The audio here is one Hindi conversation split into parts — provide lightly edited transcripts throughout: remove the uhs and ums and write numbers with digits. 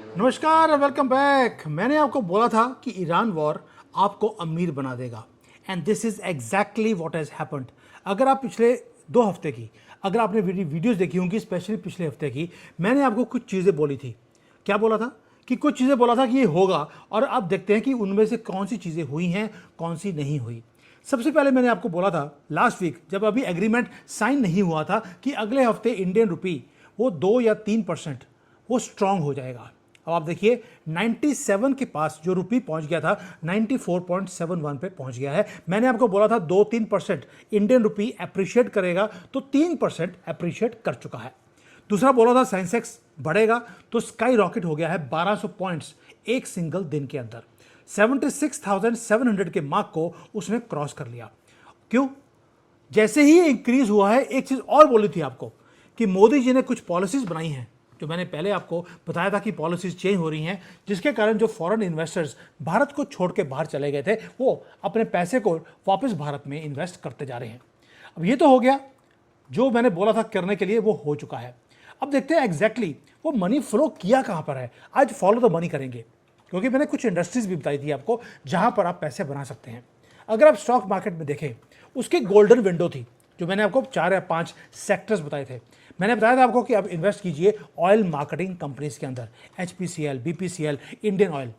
नमस्कार, वेलकम बैक। मैंने आपको बोला था कि ईरान वॉर आपको अमीर बना देगा, and this is exactly what has happened. अगर आप पिछले 2 हफ्ते की, अगर आपने वीडियोस देखी होंगी, स्पेशली पिछले हफ्ते की, मैंने आपको कुछ चीज़ें बोली थी। क्या बोला था? कि कुछ चीज़ें बोला था कि ये होगा, और अब देखते हैं कि उनमें से कौन सी चीज़ें हुई हैं, कौन सी नहीं हुई। सबसे पहले मैंने आपको बोला था लास्ट वीक, जब अभी एग्रीमेंट साइन नहीं हुआ था, कि अगले हफ्ते इंडियन रुपी वो 2 या 3% वो स्ट्रांग हो जाएगा। अब आप देखिए 97 के पास जो रुपी पहुंच गया था, 94.71 पे पहुंच गया है। मैंने आपको बोला था 2-3% इंडियन रुपी अप्रिशिएट करेगा, तो 3% अप्रिशिएट कर चुका है। दूसरा बोला था सेंसेक्स बढ़ेगा, तो स्काई रॉकेट हो गया है 1200 पॉइंट्स एक सिंगल दिन के अंदर। 76,700 के मार्क को उसने क्रॉस कर लिया। क्यों? जैसे ही इंक्रीज हुआ है, एक चीज और बोली थी आपको कि मोदी जी ने कुछ पॉलिसीज बनाई हैं, जो मैंने पहले आपको बताया था कि पॉलिसीज चेंज हो रही हैं, जिसके कारण जो फॉरेन इन्वेस्टर्स भारत को छोड़ के बाहर चले गए थे, वो अपने पैसे को वापस भारत में इन्वेस्ट करते जा रहे हैं। अब ये तो हो गया, जो मैंने बोला था करने के लिए वो हो चुका है। अब देखते हैं एग्जैक्टली वो मनी फ्लो किया कहाँ पर है। आज फॉलो द मनी करेंगे, क्योंकि मैंने कुछ इंडस्ट्रीज भी बताई थी आपको जहाँ पर आप पैसे बना सकते हैं। अगर आप स्टॉक मार्केट में देखें, उसकी गोल्डन विंडो थी, जो मैंने आपको 4 या 5 सेक्टर्स बताए थे। मैंने बताया था आपको कि आप इन्वेस्ट कीजिए ऑयल मार्केटिंग कंपनीज के अंदर, HPCL, BPCL, इंडियन ऑयल।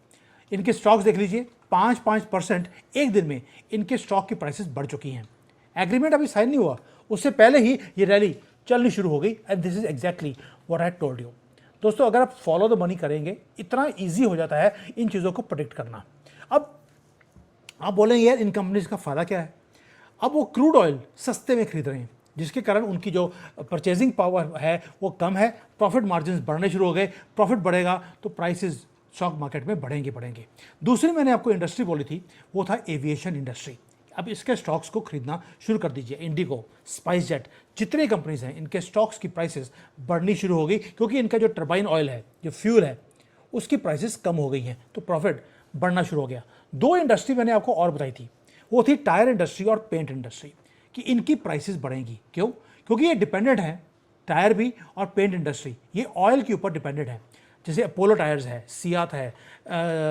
इनके स्टॉक्स देख लीजिए, 5-5% एक दिन में इनके स्टॉक की प्राइसेस बढ़ चुकी हैं। एग्रीमेंट अभी साइन नहीं हुआ, उससे पहले ही ये रैली चलनी शुरू हो गई, and this is exactly what I told you. दोस्तों, अगर आप फॉलो द मनी करेंगे, इतना ईजी हो जाता है इन चीज़ों को प्रोडिक्ट करना। अब आप बोलेंगे यार इन कंपनीज का फ़ायदा क्या है? अब वो क्रूड ऑयल सस्ते में खरीद रहे हैं, जिसके कारण उनकी जो परचेजिंग पावर है वो कम है, प्रॉफिट मार्जिन बढ़ने शुरू हो गए। प्रॉफिट बढ़ेगा तो प्राइसेस स्टॉक मार्केट में बढ़ेंगे। दूसरी मैंने आपको इंडस्ट्री बोली थी, वो था एविएशन इंडस्ट्री। अब इसके स्टॉक्स को खरीदना शुरू कर दीजिए। इंडिगो, स्पाइस जेट, जितने कंपनीज हैं, इनके स्टॉक्स की प्राइसेस बढ़नी शुरू हो गई, क्योंकि इनका जो टर्बाइन ऑयल है, जो फ्यूल है, उसकी प्राइसेस कम हो गई हैं, तो प्रॉफिट बढ़ना शुरू हो गया। 2 इंडस्ट्री मैंने आपको और बताई थी, वो थी टायर इंडस्ट्री और पेंट इंडस्ट्री, कि इनकी प्राइसेस बढ़ेंगी। क्यों? क्योंकि ये डिपेंडेंट हैं, टायर भी और पेंट इंडस्ट्री, ये ऑयल के ऊपर डिपेंडेंट है। जैसे अपोलो टायर्स है, सियात है,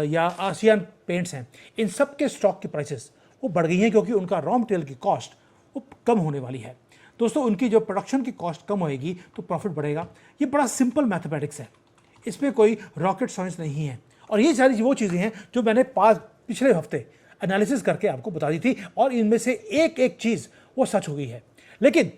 या आसियान पेंट्स हैं, इन सब के स्टॉक की प्राइसेस वो बढ़ गई हैं, क्योंकि उनका रॉ मटेरियल की कॉस्ट वो कम होने वाली है। दोस्तों, उनकी जो प्रोडक्शन की कॉस्ट कम होएगी तो प्रॉफिट बढ़ेगा। ये बड़ा सिंपल मैथमेटिक्स है, इसमें कोई रॉकेट साइंस नहीं है। और ये सारी वो चीज़ें हैं जो मैंने पिछले हफ्ते एनालिसिस करके आपको बता दी थी, और इनमें से एक एक चीज़ वो सच हो गई है। लेकिन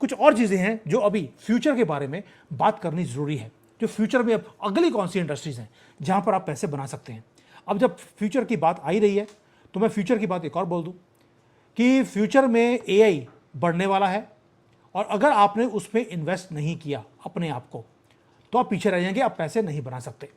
कुछ और चीज़ें हैं जो अभी फ्यूचर के बारे में बात करनी ज़रूरी है, जो फ्यूचर में अब अगली कौन सी इंडस्ट्रीज़ हैं जहाँ पर आप पैसे बना सकते हैं। अब जब फ्यूचर की बात आ ही रही है, तो मैं फ्यूचर की बात एक और बोल दूँ कि फ्यूचर में AI बढ़ने वाला है, और अगर आपने उसमें इन्वेस्ट नहीं किया अपने आप को, तो आप पीछे रह जाएंगे, आप पैसे नहीं बना सकते।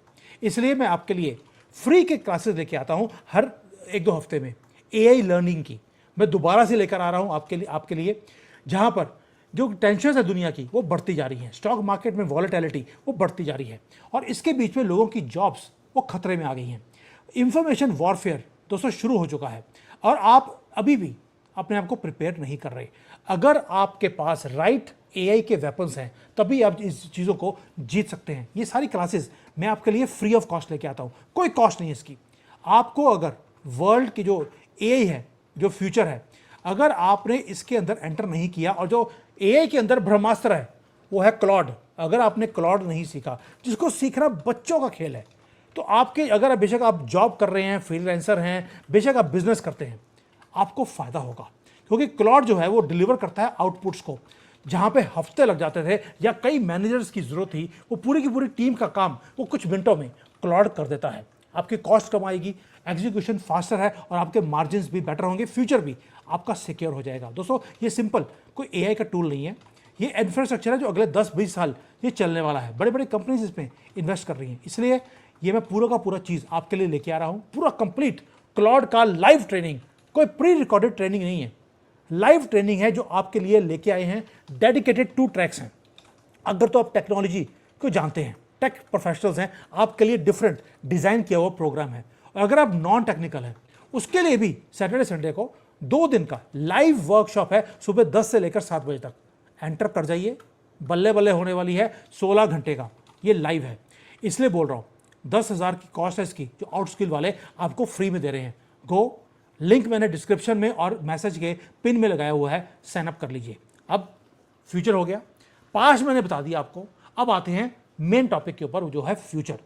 इसलिए मैं आपके लिए फ्री के क्लासेस लेके आता हूं हर 1-2 हफ्ते में। AI लर्निंग की मैं दोबारा से लेकर आ रहा हूं आपके लिए, जहां पर जो टेंशन है दुनिया की वो बढ़ती जा रही है, स्टॉक मार्केट में वॉलेटिलिटी वो बढ़ती जा रही है, और इसके बीच में लोगों की जॉब्स वो खतरे में आ गई हैं। इंफॉर्मेशन वॉरफेयर दोस्तों शुरू हो चुका है, और आप अभी भी अपने आप को प्रिपेयर नहीं कर रहे। अगर आपके पास राइट AI के वेपन्स हैं, तभी आप इस चीज़ों को जीत सकते हैं। ये सारी क्लासेस मैं आपके लिए फ्री ऑफ कॉस्ट लेके आता हूँ, कोई कॉस्ट नहीं है इसकी। आपको अगर वर्ल्ड की जो AI है, जो फ्यूचर है, अगर आपने इसके अंदर एंटर नहीं किया, और जो AI के अंदर ब्रह्मास्त्र है वो है क्लॉड, अगर आपने क्लॉड नहीं सीखा, जिसको सीखना बच्चों का खेल है, तो आपके अगर बेशक आप जॉब कर रहे हैं, फ्रीलांसर हैं, बेशक आप बिजनेस करते हैं, आपको फायदा होगा। क्योंकि क्लॉड जो है वो डिलीवर करता है आउटपुट्स को, जहां पे हफ्ते लग जाते थे या कई मैनेजर्स की जरूरत थी, वो पूरी की पूरी टीम का काम वो कुछ मिनटों में क्लॉड कर देता है। आपकी कॉस्ट कम आएगी, एग्जीक्यूशन फास्टर है, और आपके मार्जिन भी बेटर होंगे, फ्यूचर भी आपका सिक्योर हो जाएगा। दोस्तों, ये सिंपल कोई AI का टूल नहीं है, ये इंफ्रास्ट्रक्चर है जो अगले 10-20 साल ये चलने वाला है। बड़े बड़े कंपनीज इसमें इन्वेस्ट कर रही हैं, इसलिए ये मैं पूरा का पूरा चीज़ आपके लिए लेके आ रहा हूँ, पूरा कंप्लीट क्लॉड का लाइव ट्रेनिंग, कोई प्री रिकॉर्डेड ट्रेनिंग नहीं है, लाइव ट्रेनिंग है जो आपके लिए लेके आए हैं। डेडिकेटेड 2 ट्रैक्स हैं। अगर तो आप टेक्नोलॉजी को जानते हैं, टेक प्रोफेशनल्स हैं, आपके लिए डिफरेंट डिज़ाइन किया हुआ प्रोग्राम है। और अगर आप नॉन टेक्निकल हैं, उसके लिए भी सैटरडे संडे को 2 दिन का लाइव वर्कशॉप है, सुबह 10 से लेकर 7 बजे तक। एंटर कर जाइए, बल्ले बल्ले होने वाली है। 16 घंटे का ये लाइव है, इसलिए बोल रहा हूँ 10,000 की कॉस्ट है इसकी, जो आउट स्किल वाले आपको फ्री में दे रहे हैं। गो, लिंक मैंने डिस्क्रिप्शन में और मैसेज के पिन में लगाया हुआ है, साइन अप कर लीजिए। अब फ्यूचर हो गया, पास्ट मैंने बता दिया आपको। अब आते हैं मेन टॉपिक के ऊपर, जो है फ्यूचर।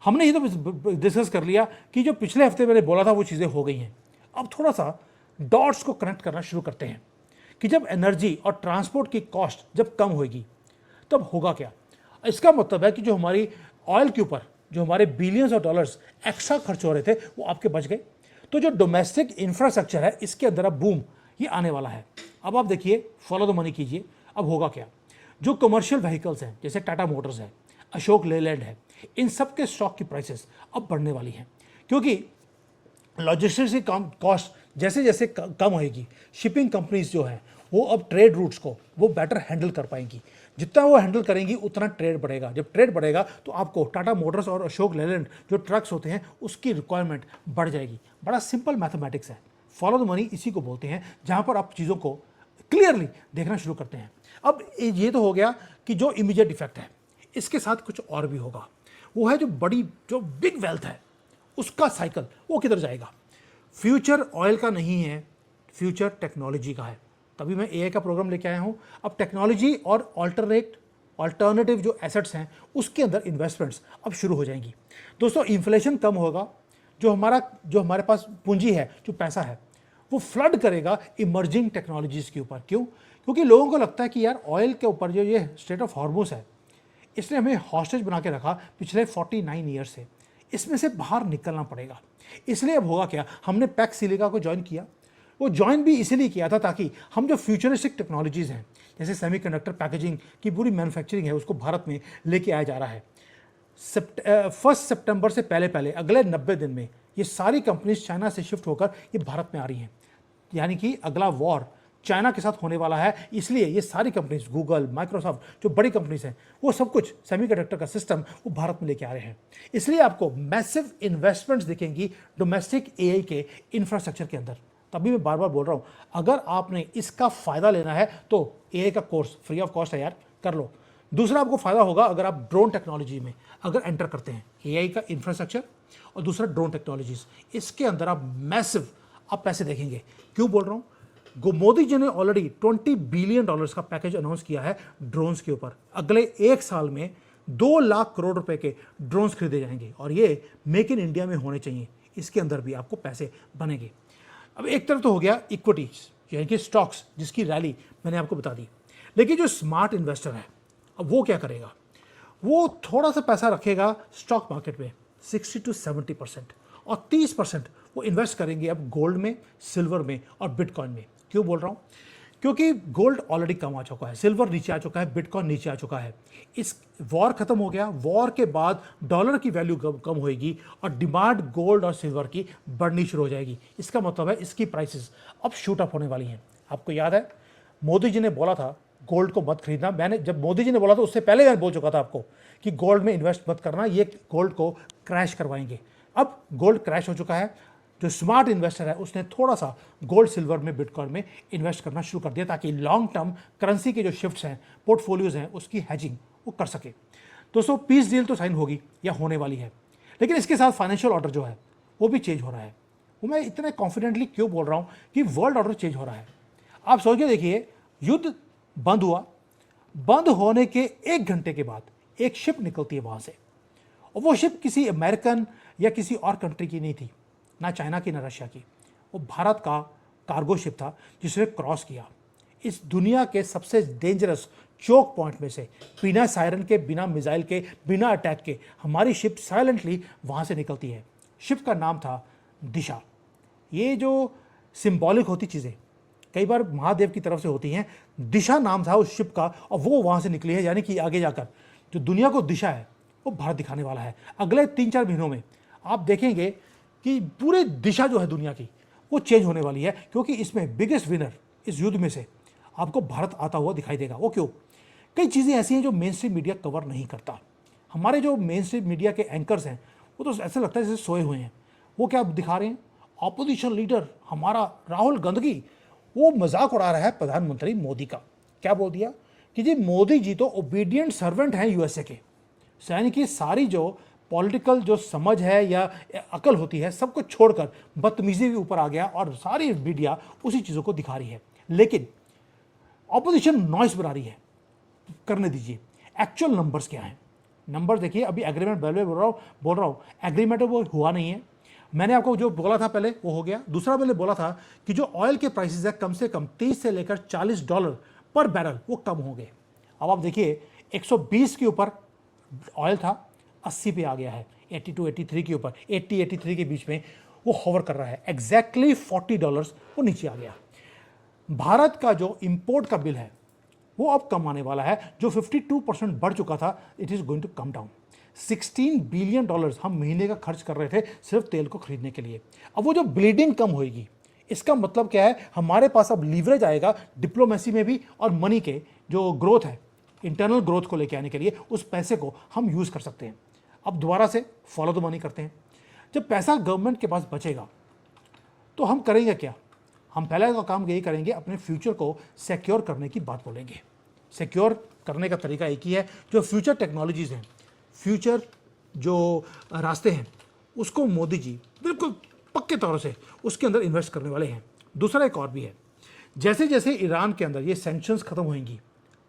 हमने ये तो डिस्कस कर लिया कि जो पिछले हफ्ते मैंने बोला था वो चीज़ें हो गई हैं। अब थोड़ा सा डॉट्स को कनेक्ट करना शुरू करते हैं कि जब एनर्जी और ट्रांसपोर्ट की कॉस्ट जब कम होगी तब होगा क्या। इसका मतलब है कि जो हमारी ऑयल के ऊपर जो हमारे बिलियंस ऑफ डॉलर्स एक्स्ट्रा खर्च हो रहे थे वो आपके बच गए। तो जो डोमेस्टिक इंफ्रास्ट्रक्चर है इसके अंदर अब बूम ये आने वाला है। अब आप देखिए, फॉलो द मनी कीजिए। अब होगा क्या, जो कमर्शियल व्हीकल्स हैं जैसे टाटा मोटर्स है, अशोक लेलैंड है, इन सब के स्टॉक की प्राइसेस अब बढ़ने वाली हैं, क्योंकि लॉजिस्टिक्स की कॉस्ट जैसे जैसे कम होएगी, शिपिंग कंपनीज जो हैं वो अब ट्रेड रूट्स को वो बेटर हैंडल कर पाएंगी। जितना वो हैंडल करेंगी उतना ट्रेड बढ़ेगा। जब ट्रेड बढ़ेगा तो आपको टाटा मोटर्स और अशोक लेलैंड जो ट्रक्स होते हैं उसकी रिक्वायरमेंट बढ़ जाएगी। बड़ा सिंपल मैथमेटिक्स है, फॉलो द मनी इसी को बोलते हैं, जहाँ पर आप चीज़ों को क्लियरली देखना शुरू करते हैं। अब ये तो हो गया कि जो इमीडिएट इफेक्ट है, इसके साथ कुछ और भी होगा। वो है जो बिग वेल्थ है उसका साइकिल वो किधर जाएगा। फ्यूचर ऑयल का नहीं है, फ्यूचर टेक्नोलॉजी का है। तभी मैं एआई का प्रोग्राम लेके आया हूँ। अब टेक्नोलॉजी और ऑल्टरनेटिव जो एसेट्स हैं उसके अंदर इन्वेस्टमेंट्स अब शुरू हो जाएंगी। दोस्तों, इन्फ्लेशन कम होगा, जो हमारे पास पूंजी है, जो पैसा है, वो फ्लड करेगा इमर्जिंग टेक्नोलॉजीज़ के ऊपर। क्यों? क्योंकि लोगों को लगता है कि यार ऑयल के ऊपर जो ये स्टेट ऑफ हॉर्मोस है इसने हमें हॉस्टेज बना के रखा पिछले 49 ईयर्स से, इसमें से बाहर निकलना पड़ेगा। इसलिए अब होगा क्या, हमने पैक्स सिलिका को ज्वाइन किया। वो ज्वाइन भी इसीलिए किया था ताकि हम जो फ्यूचरिस्टिक टेक्नोलॉजीज़ हैं जैसे सेमीकंडक्टर पैकेजिंग की पूरी मैन्युफैक्चरिंग है उसको भारत में लेके आया जा रहा है। 1 सितंबर से पहले अगले 90 दिन में ये सारी कंपनीज चाइना से शिफ्ट होकर ये भारत में आ रही हैं। यानी कि अगला वॉर चाइना के साथ होने वाला है। इसलिए ये सारी कंपनीज, गूगल, माइक्रोसॉफ्ट, जो बड़ी कंपनीज हैं, वो सब कुछ सेमीकंडक्टर का सिस्टम वो भारत में लेके आ रहे हैं। इसलिए आपको मैसिव इन्वेस्टमेंट्स दिखेंगी डोमेस्टिक एआई के इंफ्रास्ट्रक्चर के अंदर। तभी मैं बार बार बोल रहा हूँ, अगर आपने इसका फ़ायदा लेना है तो एआई का कोर्स फ्री ऑफ कॉस्ट है यार, कर लो। दूसरा आपको फ़ायदा होगा अगर आप ड्रोन टेक्नोलॉजी में अगर एंटर करते हैं, एआई का इंफ्रास्ट्रक्चर और दूसरा ड्रोन टेक्नोलॉजीज, इसके अंदर आप मैसिव आप पैसे देखेंगे। क्यों बोल रहा हूँ? मोदी जी ने ऑलरेडी $20 बिलियन का पैकेज अनाउंस किया है ड्रोन्स के ऊपर। अगले 1 साल में 2 लाख करोड़ रुपए के ड्रोन्स खरीदे जाएंगे और ये मेक इन इंडिया में होने चाहिए। इसके अंदर भी आपको पैसे बनेंगे। अब एक तरफ तो हो गया इक्विटीज यानी कि स्टॉक्स, जिसकी रैली मैंने आपको बता दी। लेकिन जो स्मार्ट इन्वेस्टर है, अब वो क्या करेगा? वो थोड़ा सा पैसा रखेगा स्टॉक मार्केट में 60 to 70% और 30% वो इन्वेस्ट करेंगे अब गोल्ड में, सिल्वर में और बिटकॉइन में। क्यों बोल रहा हूँ? क्योंकि गोल्ड ऑलरेडी कम आ चुका है, सिल्वर नीचे आ चुका है, बिटकॉइन नीचे आ चुका है। इस वॉर खत्म हो गया, वॉर के बाद डॉलर की वैल्यू कम होएगी और डिमांड गोल्ड और सिल्वर की बढ़नी शुरू हो जाएगी। इसका मतलब है इसकी प्राइसेस अब शूट अप होने वाली हैं। आपको याद है मोदी जी ने बोला था गोल्ड को मत खरीदना। जब मोदी जी ने बोला था उससे पहले मैं बोल चुका था आपको कि गोल्ड में इन्वेस्ट मत करना, ये गोल्ड को क्रैश करवाएंगे। अब गोल्ड क्रैश हो चुका है। जो स्मार्ट इन्वेस्टर है उसने थोड़ा सा गोल्ड, सिल्वर में, बिटकॉइन में इन्वेस्ट करना शुरू कर दिया ताकि लॉन्ग टर्म करेंसी के जो शिफ्ट्स हैं, पोर्टफोलियोज हैं, उसकी हैजिंग वो कर सके। दोस्तों, पीस डील तो साइन होगी या होने वाली है, लेकिन इसके साथ फाइनेंशियल ऑर्डर जो है वो भी चेंज हो रहा है। वो मैं इतने कॉन्फिडेंटली क्यों बोल रहा हूँ कि वर्ल्ड ऑर्डर चेंज हो रहा है। आप सोच के देखिए, युद्ध बंद हुआ, बंद होने के 1 घंटे के बाद एक शिप निकलती है वहाँ से, और वो शिप किसी अमेरिकन या किसी और कंट्री की नहीं थी, ना चाइना की ना रशिया की। वो भारत का कार्गो शिप था जिसने क्रॉस किया। इस दुनिया के सबसे डेंजरस चोक पॉइंट में से बिना सायरन के, बिना मिसाइल के, बिना अटैक के हमारी शिप साइलेंटली वहाँ से निकलती है। शिप का नाम था दिशा। ये जो सिंबॉलिक होती चीज़ें कई बार महादेव की तरफ से होती हैं, दिशा नाम था उस शिप का और वो वहाँ से निकली है। यानी कि आगे जाकर जो दुनिया को दिशा है वो भारत दिखाने वाला है। अगले 3-4 महीनों में आप देखेंगे कि पूरी दिशा जो है दुनिया की वो चेंज होने वाली है, क्योंकि इसमें बिगेस्ट विनर इस युद्ध में से आपको भारत आता हुआ दिखाई देगा। वो क्यों? कई चीज़ें ऐसी हैं जो मेन स्ट्रीम मीडिया कवर नहीं करता। हमारे जो मेन स्ट्रीम मीडिया के एंकर्स हैं वो तो ऐसा लगता है जैसे सोए हुए हैं। वो क्या दिखा रहे हैं? ऑपोजिशन लीडर हमारा राहुल गांधी वो मजाक उड़ा रहा है प्रधानमंत्री मोदी का। क्या बोल दिया कि जी मोदी जी तो ओबीडियंट सर्वेंट हैं यूएसए के, यानी कि सारी जो पॉलिटिकल जो समझ है या अकल होती है सबको छोड़कर बदतमीजी भी ऊपर आ गया और सारी मीडिया उसी चीज़ों को दिखा रही है। लेकिन ऑपोजिशन नॉइस बना रही है, करने दीजिए। एक्चुअल नंबर्स क्या हैं? नंबर देखिए, अभी एग्रीमेंट पहले बोल रहा हूँ एग्रीमेंट वो हुआ नहीं है। मैंने आपको जो बोला था पहले वो हो गया। दूसरा मैंने बोला था कि जो ऑयल के प्राइसेस है कम से कम 30 से लेकर $40 पर बैरल वो कम हो गए। अब आप देखिए 120 के ऊपर ऑयल था, 80 पे आ गया है, 82 83 के ऊपर, 80 83 के बीच में वो होवर कर रहा है। एग्जैक्टली $40 वो नीचे आ गया। भारत का जो इंपोर्ट का बिल है वो अब कम आने वाला है, जो 52% बढ़ चुका था, it is going to come down. $16 billion हम महीने का खर्च कर रहे थे सिर्फ तेल को खरीदने के लिए। अब वो जो ब्लीडिंग कम होगी, इसका मतलब क्या है, हमारे पास अब लीवरेज आएगा डिप्लोमेसी में भी, और मनी के जो ग्रोथ है, इंटरनल ग्रोथ को लेके आने के लिए उस पैसे को हम यूज कर सकते हैं। अब दोबारा से फॉलो द मनी करते हैं। जब पैसा गवर्नमेंट के पास बचेगा तो हम करेंगे क्या? हम पहले का काम यही करेंगे, अपने फ्यूचर को सिक्योर करने की बात बोलेंगे। सिक्योर करने का तरीका एक ही है, जो फ्यूचर टेक्नोलॉजीज़ हैं, फ्यूचर जो रास्ते हैं, उसको मोदी जी बिल्कुल पक्के तौर से उसके अंदर इन्वेस्ट करने वाले हैं। दूसरा एक और भी है, जैसे जैसे ईरान के अंदर ये सैंक्शंस खत्म होंगी,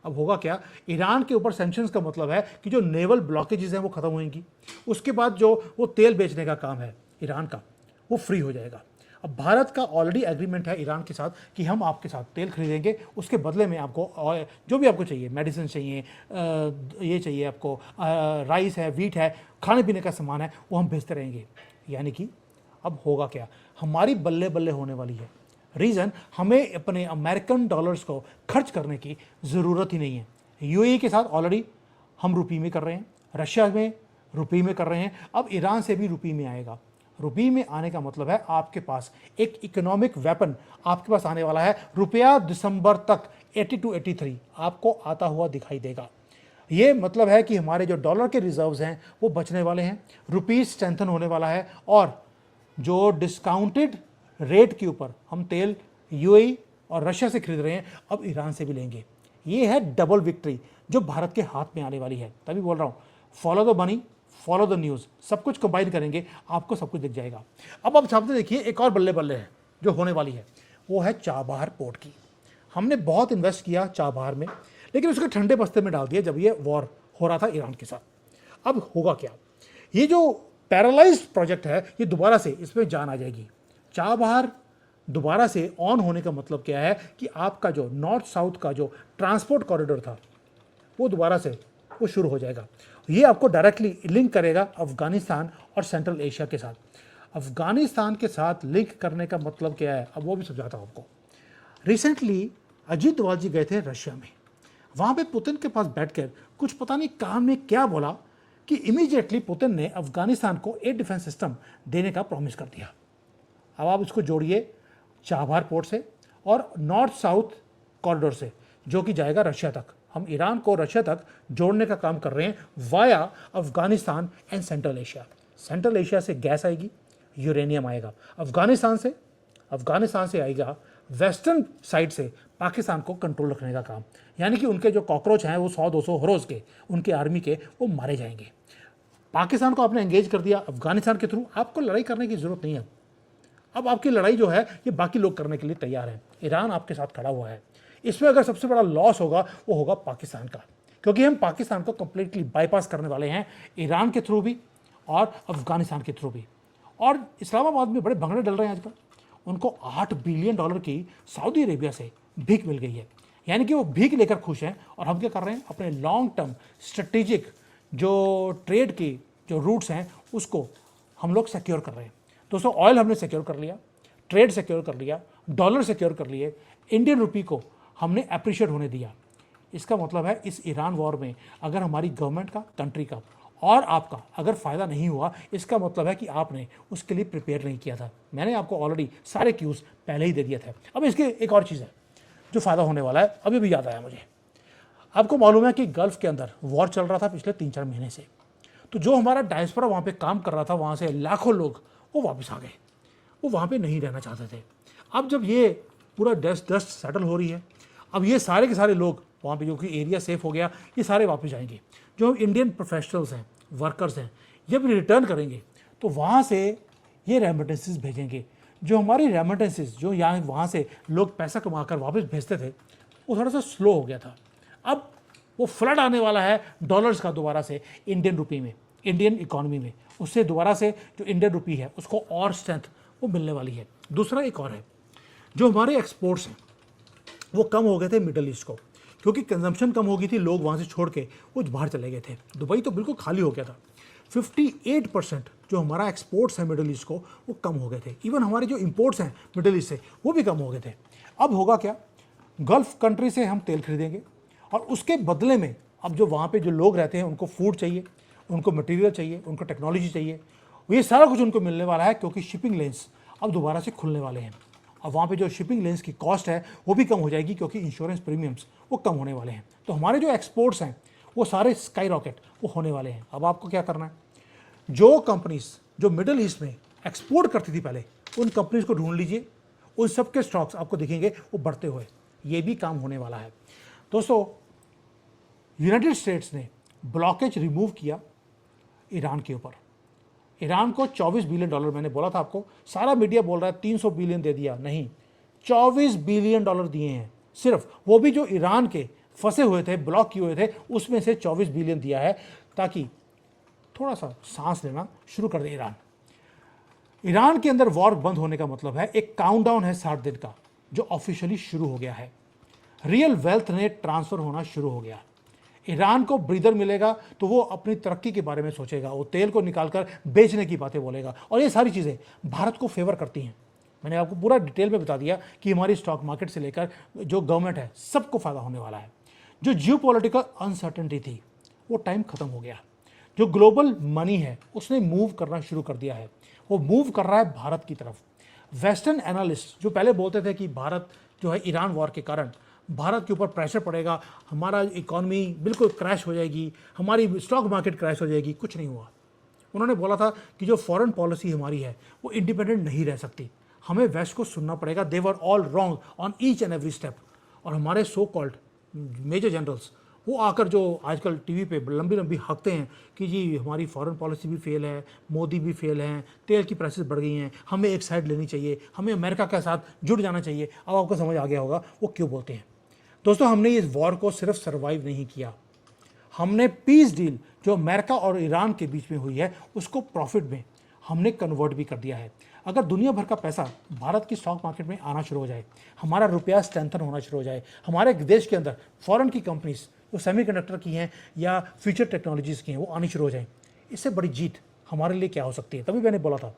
अब होगा क्या, ईरान के ऊपर सैंक्शंस का मतलब है कि जो नेवल ब्लॉकेजेस हैं वो खत्म होंगी। उसके बाद जो वो तेल बेचने का काम है ईरान का, वो फ्री हो जाएगा। अब भारत का ऑलरेडी एग्रीमेंट है ईरान के साथ कि हम आपके साथ तेल खरीदेंगे, उसके बदले में आपको जो भी आपको चाहिए, मेडिसिन चाहिए, ये चाहिए आपको, राइस है, वीट है, खाने पीने का सामान है, वो हम भेजते रहेंगे। यानी कि अब होगा क्या, हमारी बल्ले बल्ले होने वाली है। रीज़न, हमें अपने अमेरिकन डॉलर्स को खर्च करने की ज़रूरत ही नहीं है। यूएई के साथ ऑलरेडी हम रुपये में कर रहे हैं, रशिया में रुपये में कर रहे हैं, अब ईरान से भी रुपये में आएगा। रुपये में आने का मतलब है आपके पास एक इकोनॉमिक वेपन आपके पास आने वाला है। रुपया दिसंबर तक 82 83 आपको आता हुआ दिखाई देगा। ये मतलब है कि हमारे जो डॉलर के रिजर्व्स हैं वो बचने वाले हैं, रुपीस स्ट्रेंथन होने वाला है, और जो डिस्काउंटेड रेट के ऊपर हम तेल यूएई और रशिया से खरीद रहे हैं, अब ईरान से भी लेंगे। ये है डबल विक्ट्री जो भारत के हाथ में आने वाली है। तभी बोल रहा हूँ, follow the money, follow the news, सब कुछ कंबाइन करेंगे, आपको सब कुछ दिख जाएगा। अब आप सामने देखिए, एक और बल्ले बल्ले है जो होने वाली है, वो है चाबहार पोर्ट की। हमने बहुत इन्वेस्ट किया चाबहार में, लेकिन उसके ठंडे बस्ते में डाल दिया जब ये वॉर हो रहा था ईरान के साथ। अब होगा क्या, ये जो पैरालाइज्ड प्रोजेक्ट है ये दोबारा से इसमें जान आ जाएगी। चाबहार दोबारा से ऑन होने का मतलब क्या है कि आपका जो नॉर्थ साउथ का जो ट्रांसपोर्ट कॉरिडोर था वो दोबारा से वो शुरू हो जाएगा। ये आपको डायरेक्टली लिंक करेगा अफगानिस्तान और सेंट्रल एशिया के साथ। अफगानिस्तान के साथ लिंक करने का मतलब क्या है, अब वो भी समझाता हूँ आपको। रिसेंटली अजीत डोभाल जी गए थे रशिया में, वहाँ पे पुतिन के पास बैठकर कुछ पता नहीं काम में क्या बोला कि इमीडिएटली पुतिन ने अफगानिस्तान को एयर डिफेंस सिस्टम देने का प्रॉमिस कर दिया। अब आप इसको जोड़िए चाबहार पोर्ट से और नॉर्थ साउथ कॉरिडोर से, जो कि जाएगा रशिया तक। हम ईरान को रशिया तक जोड़ने का काम कर रहे हैं via Afghanistan and central Asia. Central Asia से गैस आएगी, यूरेनियम आएगा, अफगानिस्तान से आएगा वेस्टर्न साइड से पाकिस्तान को कंट्रोल रखने का काम। यानी कि उनके जो कॉकरोच हैं वो 100-200 रोज़ के, उनके आर्मी के, वो मारे जाएंगे। पाकिस्तान को आपने एंगेज कर दिया अफगानिस्तान के थ्रू, आपको लड़ाई करने की ज़रूरत नहीं है। अब आपकी लड़ाई जो है ये बाकी लोग करने के लिए तैयार हैं। ईरान आपके साथ खड़ा हुआ है। इसमें अगर सबसे बड़ा लॉस होगा वो होगा पाकिस्तान का, क्योंकि हम पाकिस्तान को कंप्लीटली बाईपास करने वाले हैं, ईरान के थ्रू भी और अफगानिस्तान के थ्रू भी। और इस्लामाबाद में बड़े भंगड़े डल रहे हैं आजकल। उनको $8 बिलियन की सऊदी अरेबिया से भीख मिल गई है, यानी कि वो भीख लेकर खुश हैं। और हम क्या कर रहे हैं, अपने लॉन्ग टर्म स्ट्रेटेजिक जो ट्रेड की जो रूट्स हैं उसको हम लोग सिक्योर कर रहे हैं। दोस्तों, ऑयल हमने सिक्योर कर लिया, ट्रेड सिक्योर कर लिया, डॉलर सिक्योर कर लिए, इंडियन रुपी को हमने अप्रिशिएट होने दिया। इसका मतलब है इस ईरान वॉर में अगर हमारी गवर्नमेंट का, कंट्री का और आपका अगर फ़ायदा नहीं हुआ, इसका मतलब है कि आपने उसके लिए प्रिपेयर नहीं किया था। मैंने आपको ऑलरेडी सारे क्यूज़ पहले ही दे दिए थे। अब इसके एक और चीज़ है जो फ़ायदा होने वाला है, अभी भी याद आया मुझे। आपको मालूम है कि गल्फ़ के अंदर वॉर चल रहा था पिछले 3-4 महीने से, तो जो हमारा डायस्पोरा वहाँ पे काम कर रहा था, वहाँ से लाखों लोग वो वापस आ गए। वो वहाँ पे नहीं रहना चाहते थे। अब जब ये पूरा डस्ट सेटल हो रही है, अब ये सारे के सारे लोग वहाँ पे, जो कि एरिया सेफ हो गया, ये सारे वापस जाएंगे। जो इंडियन प्रोफेशनल्स हैं, वर्कर्स हैं, जब रिटर्न करेंगे तो वहाँ से ये रेमिटेंसेस भेजेंगे। जो हमारी रेमिटेंसेस जो यहाँ वहाँ से लोग पैसा कमा कर वापस भेजते थे वो थोड़ा सा स्लो हो गया था। अब वो फ्लड आने वाला है डॉलर्स का दोबारा से इंडियन रुपी में, इंडियन इकोनॉमी में। उससे दोबारा से जो इंडियन रुपी है उसको और स्ट्रेंथ वो मिलने वाली है। दूसरा एक और है, जो हमारे एक्सपोर्ट्स हैं वो कम हो गए थे मिडल ईस्ट को, क्योंकि कंजम्पशन कम हो गई थी, लोग वहाँ से छोड़ के वो बाहर चले गए थे। दुबई तो बिल्कुल खाली हो गया था। 58% जो हमारा एक्सपोर्ट्स है मिडल ईस्ट को वो कम हो गए थे। इवन हमारे जो इंपोर्ट्स हैं मिडल ईस्ट से वो भी कम हो गए थे। अब होगा क्या, गल्फ कंट्री से हम तेल खरीदेंगे और उसके बदले में अब जो वहाँ पे जो लोग रहते हैं उनको फूड चाहिए, उनको मटेरियल चाहिए, उनको टेक्नोलॉजी चाहिए, ये सारा कुछ उनको मिलने वाला है, क्योंकि शिपिंग लेन्स अब दोबारा से खुलने वाले हैं। अब वहाँ पे जो शिपिंग लेन्स की कॉस्ट है वो भी कम हो जाएगी, क्योंकि इंश्योरेंस प्रीमियम्स वो कम होने वाले हैं। तो हमारे जो एक्सपोर्ट्स हैं वो सारे स्काई रॉकेट वो होने वाले हैं। अब आपको क्या करना है, जो कंपनीज जो मिडल ईस्ट में एक्सपोर्ट करती थी पहले, उन कंपनीज को ढूंढ लीजिए, उन सब के स्टॉक्स आपको दिखेंगे वो बढ़ते हुए। ये भी काम होने वाला है। दोस्तों, यूनाइटेड स्टेट्स ने ब्लॉकेज रिमूव किया ईरान के ऊपर। ईरान को $24 बिलियन, मैंने बोला था आपको, सारा मीडिया बोल रहा है 300 बिलियन दे दिया, नहीं, $24 बिलियन दिए हैं सिर्फ। वो भी जो ईरान के फंसे हुए थे, ब्लॉक किए हुए थे, उसमें से 24 बिलियन दिया है, ताकि थोड़ा सा सांस लेना शुरू कर दे ईरान। ईरान के अंदर वॉर बंद होने का मतलब है एक काउंटडाउन है 60 दिन का, जो ऑफिशियली शुरू हो गया है। रियल वेल्थ ने ट्रांसफर होना शुरू हो गया। ईरान को ब्रीदर मिलेगा तो वो अपनी तरक्की के बारे में सोचेगा, वो तेल को निकालकर बेचने की बातें बोलेगा, और ये सारी चीज़ें भारत को फेवर करती हैं। मैंने आपको पूरा डिटेल में बता दिया कि हमारी स्टॉक मार्केट से लेकर जो गवर्नमेंट है सबको फ़ायदा होने वाला है। जो जियोपॉलिटिकल अनसर्टेनिटी थी वो टाइम ख़त्म हो गया। जो ग्लोबल मनी है उसने मूव करना शुरू कर दिया है, वो मूव कर रहा है भारत की तरफ। वेस्टर्न एनालिस्ट जो पहले बोलते थे कि भारत जो है ईरान वॉर के कारण भारत के ऊपर प्रेशर पड़ेगा, हमारा इकॉनमी बिल्कुल क्रैश हो जाएगी, हमारी स्टॉक मार्केट क्रैश हो जाएगी, कुछ नहीं हुआ। उन्होंने बोला था कि जो फॉरेन पॉलिसी हमारी है वो इंडिपेंडेंट नहीं रह सकती, हमें वेस्ट को सुनना पड़ेगा। They were all wrong on each and every step. और हमारे सो कॉल्ड मेजर जनरल्स वो आकर जो आजकल टीवी पे लंबी लंबी हकते हैं कि जी हमारी फॉरेन पॉलिसी भी फेल है, मोदी भी फेल हैं, तेल की प्राइसेस बढ़ गई हैं, हमें एक साइड लेनी चाहिए, हमें अमेरिका के साथ जुड़ जाना चाहिए। अब आपको समझ आ गया होगा वो क्यों बोलते हैं। दोस्तों, हमने इस वॉर को सिर्फ सर्वाइव नहीं किया, हमने पीस डील जो अमेरिका और ईरान के बीच में हुई है उसको प्रॉफिट में हमने कन्वर्ट भी कर दिया है। अगर दुनिया भर का पैसा भारत की स्टॉक मार्केट में आना शुरू हो जाए, हमारा रुपया स्ट्रेंथन होना शुरू हो जाए, हमारे देश के अंदर फॉरेन की कंपनीज जो सेमीकंडक्टर की हैं या फ्यूचर टेक्नोलॉजीज़ की हैं वो आनी शुरू हो जाए, इससे बड़ी जीत हमारे लिए क्या हो सकती है। तभी मैंने बोला था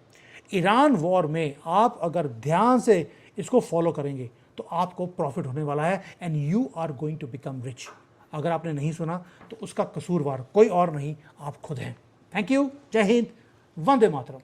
ईरान वॉर में आप अगर ध्यान से इसको फॉलो करेंगे तो आपको प्रॉफिट होने वाला है, and you are going to become rich. अगर आपने नहीं सुना तो उसका कसूरवार कोई और नहीं, आप खुद हैं। Thank you. जय हिंद, वंदे मातरम।